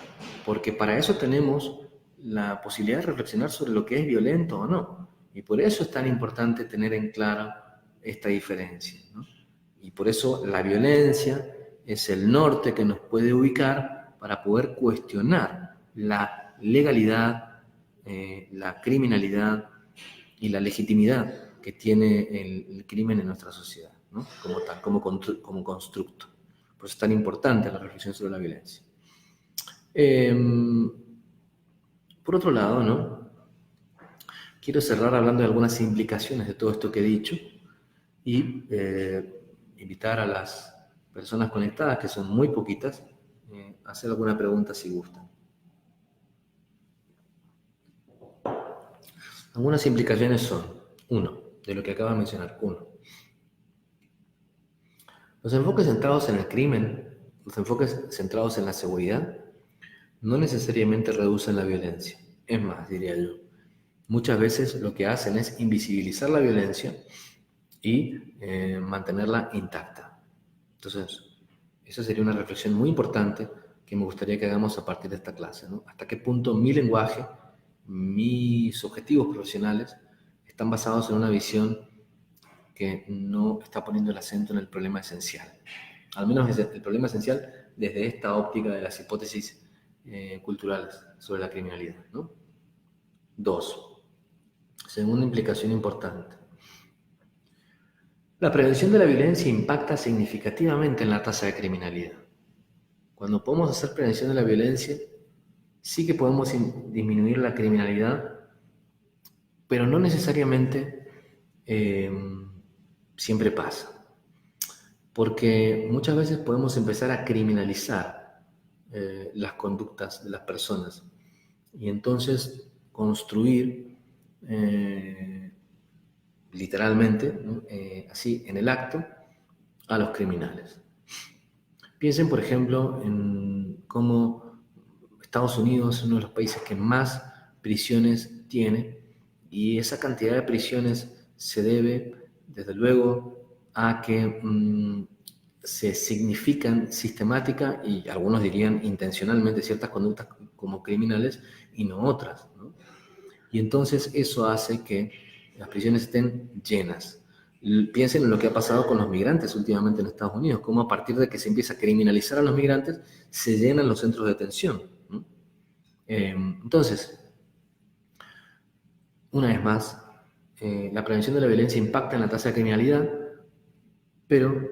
porque para eso tenemos la posibilidad de reflexionar sobre lo que es violento o no. Y por eso es tan importante tener en claro esta diferencia, ¿no? Y por eso la violencia es el norte que nos puede ubicar para poder cuestionar la legalidad, la criminalidad y la legitimidad que tiene el crimen en nuestra sociedad, ¿no? Como tal, como constructo. Por eso es tan importante la reflexión sobre la violencia. Por otro lado, ¿no? Quiero cerrar hablando de algunas implicaciones de todo esto que he dicho y invitar a las personas conectadas, que son muy poquitas, a hacer alguna pregunta si gustan. Algunas implicaciones son, uno, de lo que acabo de mencionar, uno. Los enfoques centrados en el crimen, los enfoques centrados en la seguridad, no necesariamente reducen la violencia. Es más, diría yo, muchas veces lo que hacen es invisibilizar la violencia y mantenerla intacta. Entonces, esa sería una reflexión muy importante que me gustaría que hagamos a partir de esta clase, ¿no? Hasta qué punto mi lenguaje, mis objetivos profesionales están basados en una visión que no está poniendo el acento en el problema esencial. Al menos el problema esencial desde esta óptica de las hipótesis culturales sobre la criminalidad, ¿no? Dos, segunda implicación importante. La prevención de la violencia impacta significativamente en la tasa de criminalidad. Cuando podemos hacer prevención de la violencia, sí que podemos disminuir la criminalidad, pero no necesariamente siempre pasa. Porque muchas veces podemos empezar a criminalizar las conductas de las personas y entonces construir literalmente, ¿no? Así en el acto, a los criminales. Piensen, por ejemplo, en cómo Estados Unidos es uno de los países que más prisiones tiene y esa cantidad de prisiones se debe, desde luego, a que se significan sistemática y algunos dirían intencionalmente ciertas conductas como criminales y no otras, ¿no? Y entonces eso hace que las prisiones estén llenas. Piensen en lo que ha pasado con los migrantes últimamente en Estados Unidos, cómo a partir de que se empieza a criminalizar a los migrantes, se llenan los centros de detención, ¿no? Entonces, una vez más, la prevención de la violencia impacta en la tasa de criminalidad, pero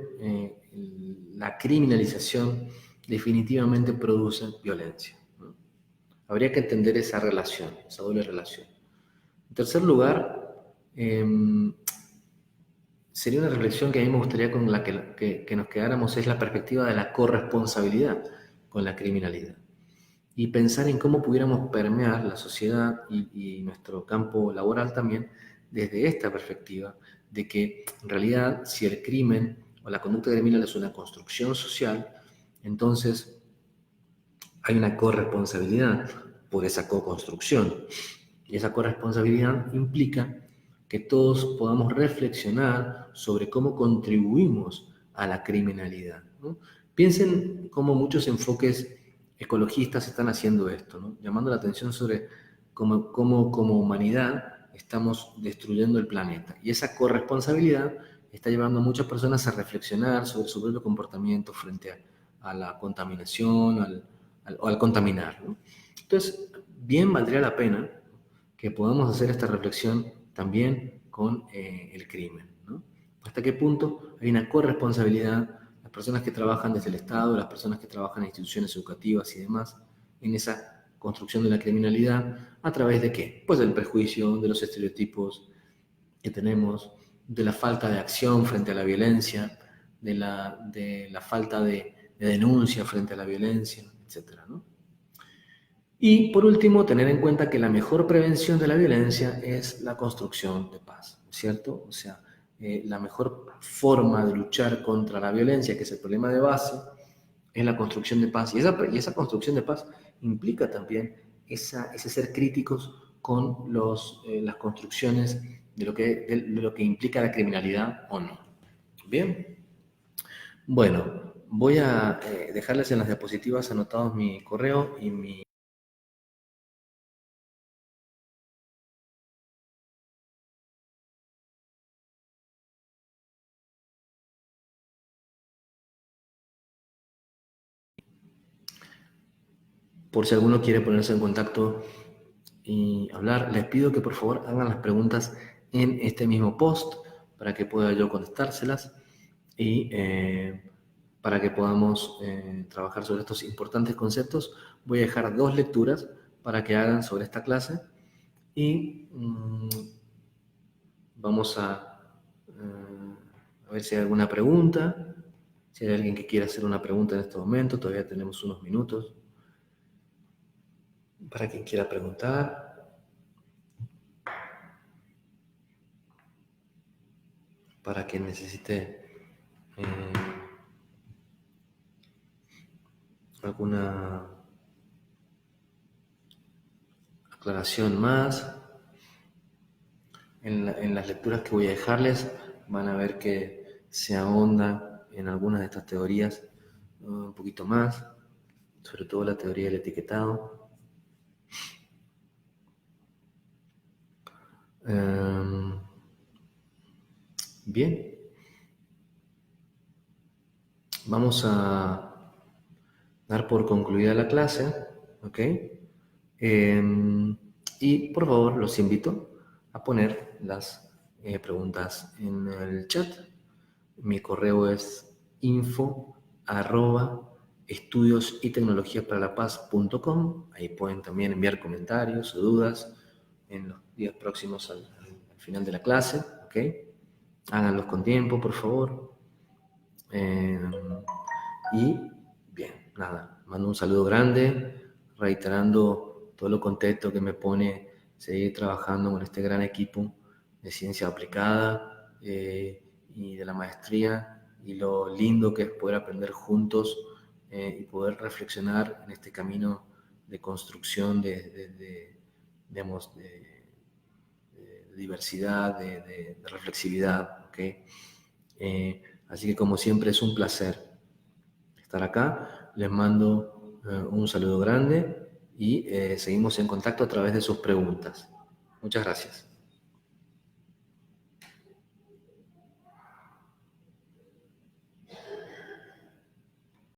la criminalización definitivamente produce violencia, ¿no? Habría que entender esa relación, esa doble relación. En tercer lugar, sería una reflexión que a mí me gustaría con la que nos quedáramos, es la perspectiva de la corresponsabilidad con la criminalidad. Y pensar en cómo pudiéramos permear la sociedad y nuestro campo laboral también desde esta perspectiva, de que en realidad si el crimen o la conducta criminal es una construcción social, entonces hay una corresponsabilidad por esa co-construcción. Y esa corresponsabilidad implica que todos podamos reflexionar sobre cómo contribuimos a la criminalidad, ¿no? Piensen cómo muchos enfoques ecologistas están haciendo esto, ¿no? Llamando la atención sobre cómo como humanidad estamos destruyendo el planeta. Y esa corresponsabilidad está llevando a muchas personas a reflexionar sobre su propio comportamiento frente a la contaminación o al contaminar, ¿no? Entonces, bien valdría la pena que podamos hacer esta reflexión también con el crimen, ¿no? ¿Hasta qué punto hay una corresponsabilidad, las personas que trabajan desde el Estado, las personas que trabajan en instituciones educativas y demás, en esa construcción de la criminalidad, a través de qué? Pues del prejuicio, de los estereotipos que tenemos, de la falta de acción frente a la violencia, de la falta de denuncia frente a la violencia, etcétera, ¿no? Y por último, tener en cuenta que la mejor prevención de la violencia es la construcción de paz, ¿cierto? O sea, la mejor forma de luchar contra la violencia, que es el problema de base, es la construcción de paz. Y esa construcción de paz implica también ese ser críticos con las construcciones de lo que implica la criminalidad o no. Bien, bueno, voy a dejarles en las diapositivas anotados mi correo y mi... Por si alguno quiere ponerse en contacto y hablar, les pido que por favor hagan las preguntas en este mismo post para que pueda yo contestárselas y para que podamos trabajar sobre estos importantes conceptos. Voy a dejar 2 lecturas para que hagan sobre esta clase y vamos a ver si hay alguna pregunta, si hay alguien que quiera hacer una pregunta en este momento. Todavía tenemos unos minutos para quien quiera preguntar, para quien necesite alguna aclaración más. En las lecturas que voy a dejarles van a ver que se ahonda en algunas de estas teorías un poquito más, sobre todo la teoría del etiquetado. Bien, vamos a dar por concluida la clase, ¿ok? Y por favor los invito a poner las preguntas en el chat. Mi correo es info@estudiosy-tecnologiaparalapaz.com. Ahí pueden también enviar comentarios o dudas en los días próximos al final de la clase, ¿ok? Háganlos con tiempo, por favor. Y bien, nada, mando un saludo grande, reiterando todo lo contento que me pone seguir trabajando con este gran equipo de ciencia aplicada y de la maestría, y lo lindo que es poder aprender juntos y poder reflexionar en este camino de construcción digamos, de diversidad, de reflexividad, ¿ok? Así que como siempre es un placer estar acá. Les mando un saludo grande y seguimos en contacto a través de sus preguntas. Muchas gracias.